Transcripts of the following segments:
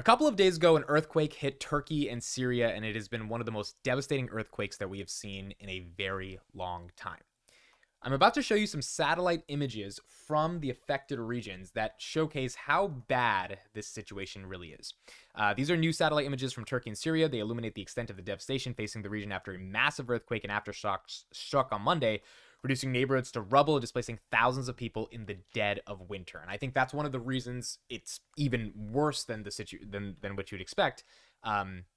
couple of days ago, an earthquake hit Turkey and Syria, and it has been one of the most devastating earthquakes that we have seen in a very long time. I'm about to show you some satellite images from the affected regions that showcase how bad this situation really is. These are new satellite images from Turkey and Syria. They illuminate the extent of the devastation facing the region after a massive earthquake and aftershocks struck on Monday, reducing neighborhoods to rubble and displacing thousands of people in the dead of winter. And I think that's one of the reasons it's even worse than than what you'd expect.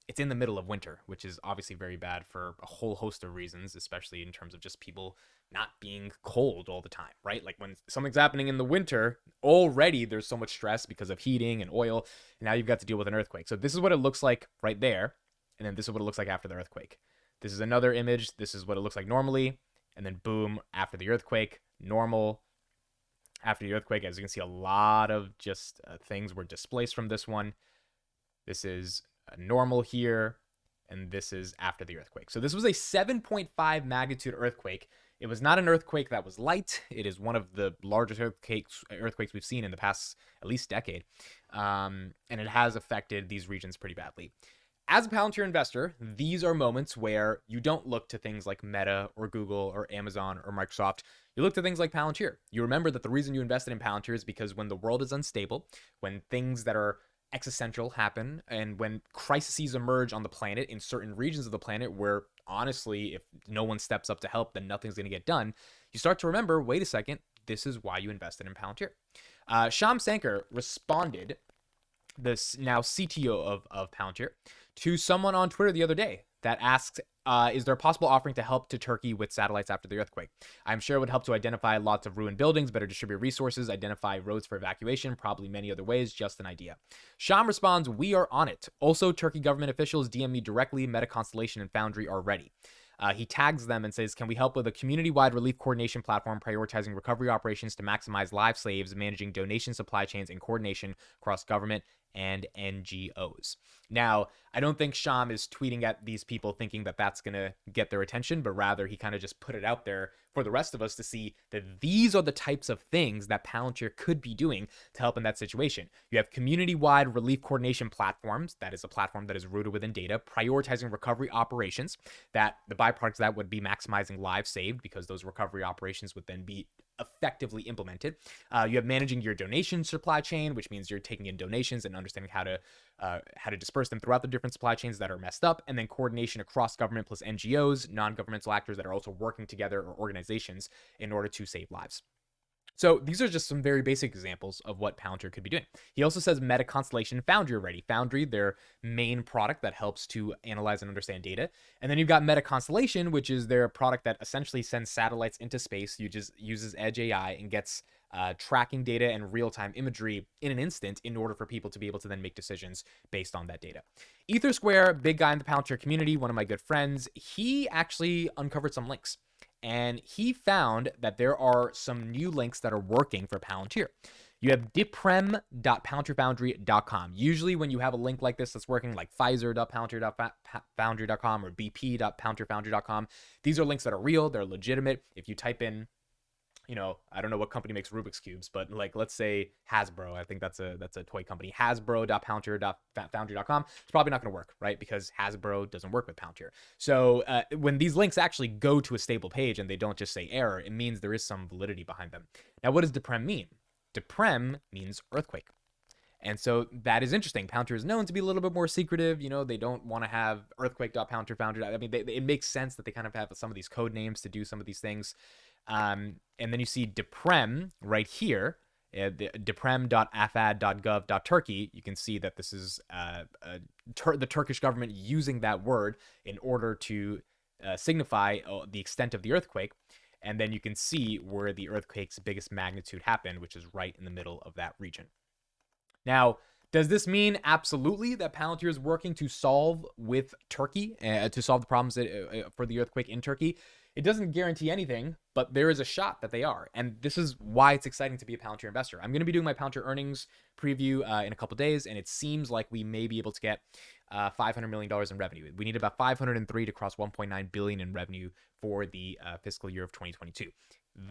It's in the middle of winter, which is obviously very bad for a whole host of reasons, especially in terms of just people not being cold all the time, right? Like when something's happening in the winter, already there's so much stress because of heating and oil, and now you've got to deal with an earthquake. So this is what it looks like right there, and then this is what it looks like after the earthquake. This is another image. This is what it looks like normally, and then boom, after the earthquake, normal. After the earthquake, as you can see, a lot of just things were displaced from this one. This is normal here, and this is after the earthquake. So this was a 7.5 magnitude earthquake. It was not an earthquake that was light. It is one of the largest earthquakes we've seen in the past at least decade, and it has affected these regions pretty badly. As a Palantir investor, these are moments where you don't look to things like Meta or Google or Amazon or Microsoft. You look to things like Palantir. You remember that the reason you invested in Palantir is because when the world is unstable, when things that are existential happen, and when crises emerge on the planet in certain regions of the planet where honestly, if no one steps up to help, then nothing's going to get done, you start to remember, wait a second, this is why you invested in Palantir. Sham Sankar responded, this now CTO of Palantir, to someone on Twitter the other day that asked, is there a possible offering to help to Turkey with satellites after the earthquake? I'm sure it would help to identify lots of ruined buildings, better distribute resources, identify roads for evacuation, probably many other ways, just an idea. Sham responds, we are on it. Also, Turkey government officials DM me directly, Meta Constellation and Foundry are ready. He tags them and says, can we help with a community-wide relief coordination platform prioritizing recovery operations to maximize live saves, managing donation supply chains, and coordination across government and NGOs. Now, I don't think Sham is tweeting at these people thinking that that's going to get their attention, but rather he kind of just put it out there for the rest of us to see that these are the types of things that Palantir could be doing to help in that situation. You have community-wide relief coordination platforms. That is a platform that is rooted within data, prioritizing recovery operations, that the byproducts of that would be maximizing lives saved because those recovery operations would then be effectively implemented. You have managing your donation supply chain, which means you're taking in donations and understanding how to disperse them throughout the different supply chains that are messed up, and then coordination across government plus NGOs, non-governmental actors that are also working together, or organizations in order to save lives. So these are just some very basic examples of what Palantir could be doing. He also says Meta Constellation and Foundry are ready. Foundry, their main product that helps to analyze and understand data. And then you've got Meta Constellation, which is their product that essentially sends satellites into space, uses Edge AI and gets tracking data and real-time imagery in an instant in order for people to be able to then make decisions based on that data. EtherSquare, big guy in the Palantir community, one of my good friends, he actually uncovered some links. And he found that there are some new links that are working for Palantir. You have diprem.palantirfoundry.com. Usually when you have a link like this that's working, like Pfizer.palantir.foundry.com or BP.palantirfoundry.com, these are links that are real, they're legitimate. If you type in, I don't know what company makes Rubik's Cubes, but like, let's say Hasbro, I think that's a toy company, hasbro.palantir.foundry.com. It's probably not going to work, right? Because Hasbro doesn't work with Palantir. So when these links actually go to a stable page and they don't just say error, it means there is some validity behind them. Now, what does deprem mean? Deprem means earthquake. And so that is interesting. Palantir is known to be a little bit more secretive. They don't want to have earthquake.palantirfoundry. I mean, it makes sense that they kind of have some of these code names to do some of these things. And then you see deprem right here, deprem.afad.gov.turkey. You can see that this is the Turkish government using that word in order to signify the extent of the earthquake. And then you can see where the earthquake's biggest magnitude happened, which is right in the middle of that region. Now, does this mean absolutely that Palantir is working to solve with Turkey, to solve the problems for the earthquake in Turkey? It doesn't guarantee anything, but there is a shot that they are. And this is why it's exciting to be a Palantir investor. I'm going to be doing my Palantir earnings preview in a couple days, and it seems like we may be able to get $500 million in revenue. We need about 503 to cross 1.9 billion in revenue for the fiscal year of 2022.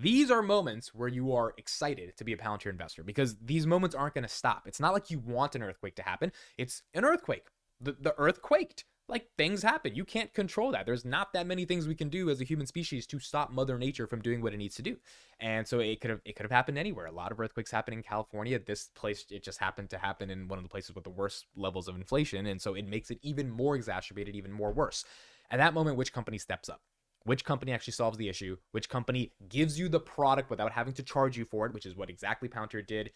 These are moments where you are excited to be a Palantir investor because these moments aren't going to stop. It's not like you want an earthquake to happen. It's an earthquake. The earth quaked. Like, things happen. You can't control that. There's not that many things we can do as a human species to stop Mother Nature from doing what it needs to do. And so it could have happened anywhere. A lot of earthquakes happen in California. This place, it just happened to happen in one of the places with the worst levels of inflation. And so it makes it even more exacerbated, even more worse. At that moment, which company steps up? Which company actually solves the issue? Which company gives you the product without having to charge you for it, which is what exactly Palantir did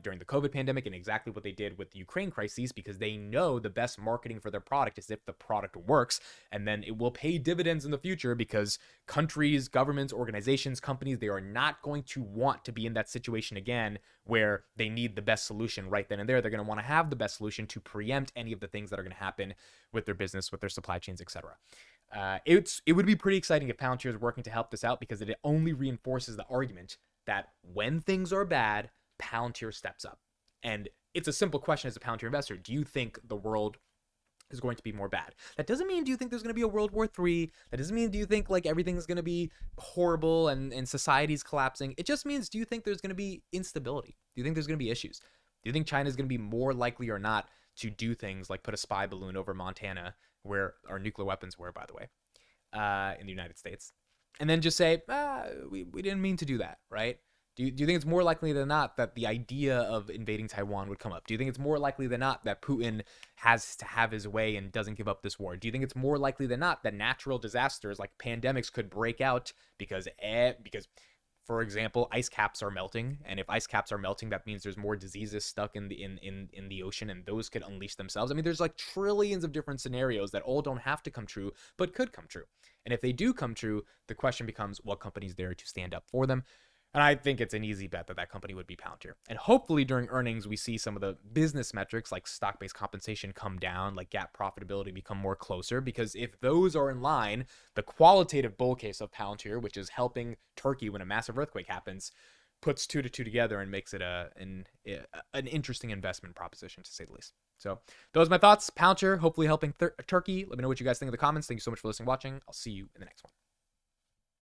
during the COVID pandemic, and exactly what they did with the Ukraine crises, because they know the best marketing for their product is if the product works, and then it will pay dividends in the future because countries, governments, organizations, companies, they are not going to want to be in that situation again where they need the best solution right then and there. They're going to want to have the best solution to preempt any of the things that are going to happen with their business, with their supply chains, etc. It would be pretty exciting if Palantir is working to help this out, because it only reinforces the argument that when things are bad, Palantir steps up. And it's a simple question as a Palantir investor. Do you think the world is going to be more bad? That doesn't mean do you think there's going to be a World War III. That doesn't mean do you think like everything's going to be horrible and society's collapsing. It just means, do you think there's going to be instability? Do you think there's going to be issues? Do you think China is going to be more likely or not to do things like put a spy balloon over Montana, where our nuclear weapons were, by the way, in the United States, and then just say, we didn't mean to do that, right? Do you think it's more likely than not that the idea of invading Taiwan would come up? Do you think it's more likely than not that Putin has to have his way and doesn't give up this war? Do you think it's more likely than not that natural disasters like pandemics could break out because for example, ice caps are melting, and if ice caps are melting, that means there's more diseases stuck in the ocean, and those could unleash themselves. I mean, there's like trillions of different scenarios that all don't have to come true, but could come true. And if they do come true, the question becomes, what company's there to stand up for them? And I think it's an easy bet that that company would be Palantir. And hopefully during earnings, we see some of the business metrics like stock-based compensation come down, like GAAP profitability become more closer, because if those are in line, the qualitative bull case of Palantir, which is helping Turkey when a massive earthquake happens, puts two to two together and makes it an interesting investment proposition, to say the least. So those are my thoughts. Palantir hopefully helping Turkey. Let me know what you guys think in the comments. Thank you so much for listening and watching. I'll see you in the next one.